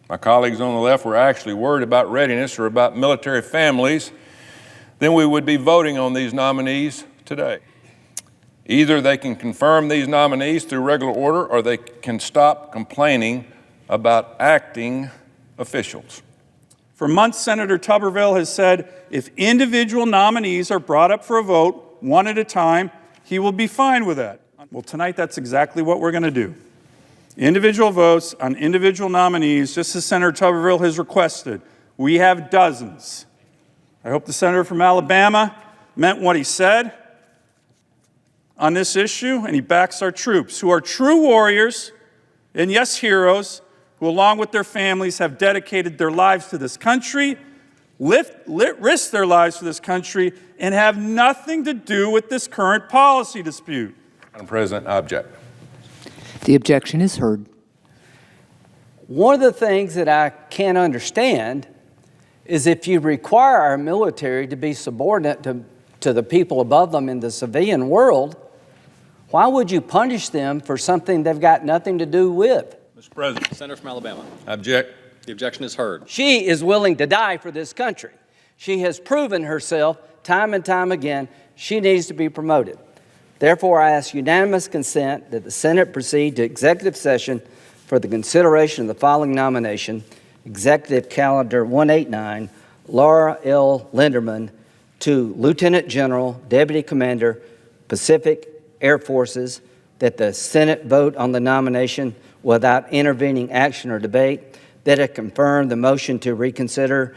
my colleagues on the left were actually worried about readiness or about military families, then we would be voting on these nominees today. Either they can confirm these nominees through regular order, or they can stop complaining about acting officials. For months, Senator Tuberville has said if individual nominees are brought up for a vote, one at a time, he will be fine with that. Well, tonight, that's exactly what we're going to do. Individual votes on individual nominees, just as Senator Tuberville has requested. We have dozens. I hope the senator from Alabama meant what he said on this issue, and he backs our troops, who are true warriors and, yes, heroes, who, along with their families, have dedicated their lives to this country, risked their lives for this country, and have nothing to do with this current policy dispute. Madam President, I object. The objection is heard. One of the things that I can't understand is if you require our military to be subordinate to the people above them in the civilian world, why would you punish them for something they've got nothing to do with? Mr. President. Senator from Alabama. I object. The objection is heard. She is willing to die for this country. She has proven herself time and time again. She needs to be promoted. Therefore, I ask unanimous consent that the Senate proceed to executive session for the consideration of the following nomination: Executive Calendar 189, Laura L. Linderman to Lieutenant General, Deputy Commander, Pacific Air Forces, that the Senate vote on the nomination without intervening action or debate, that it confirm the motion to reconsider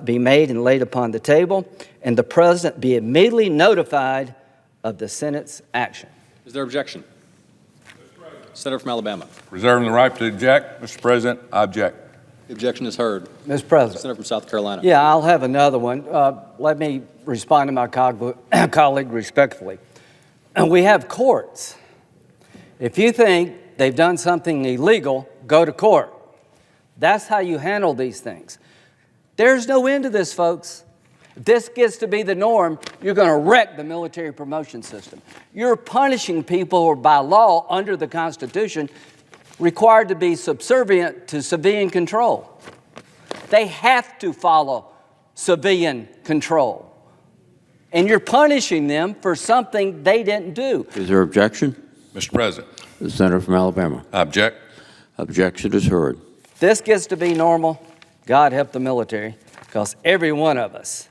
be made and laid upon the table, and the President be immediately notified of the Senate's action. Is there objection? Senator from Alabama. Reserving the right to object, Mr. President, I object. The objection is heard. Mr. President. Senator from South Carolina. Yeah, I'll have another one. Let me respond to my colleague respectfully. We have courts. If you think they've done something illegal, go to court. That's how you handle these things. There's no end to this, folks. If this gets to be the norm, you're going to wreck the military promotion system. You're punishing people who are by law under the Constitution required to be subservient to civilian control. They have to follow civilian control. And you're punishing them for something they didn't do. Is there objection? Mr. President. The senator from Alabama. I object. Objection is heard. This gets to be normal. God help the military, because every one of us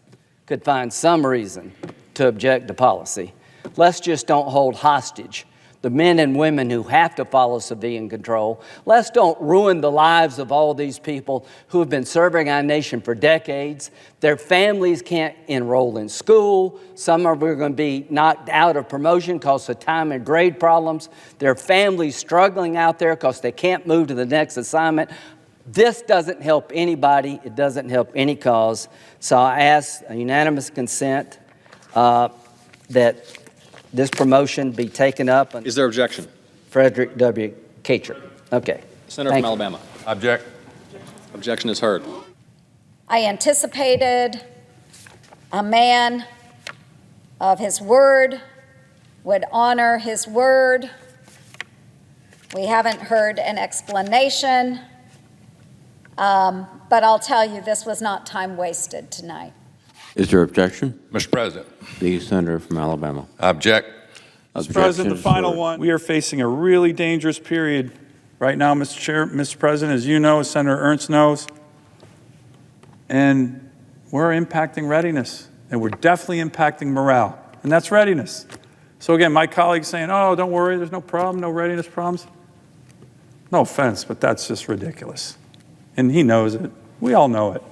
could find some reason to object to policy. Let's just don't hold hostage the men and women who have to follow civilian control. Let's don't ruin the lives of all these people who have been serving our nation for decades. Their families can't enroll in school. Some are going to be knocked out of promotion because of time and grade problems. Their families struggling out there because they can't move to the next assignment. This doesn't help anybody. It doesn't help any cause. So I ask a unanimous consent that this promotion be taken up. Is there objection? Frederick W. Kacher. Okay. Senator from Alabama. Object. Objection is heard. I anticipated a man of his word would honor his word. We haven't heard an explanation, but I'll tell you, this was not time wasted tonight. Is there objection? Mr. President. The senator from Alabama. I object. Mr. President, the final one. We are facing a really dangerous period right now, Mr. President, as you know, as Senator Ernst knows. And we're impacting readiness, and we're definitely impacting morale, and that's readiness. So again, my colleagues saying, oh, don't worry, there's no problem, no readiness problems. No offense, but that's just ridiculous. And he knows it. We all know it.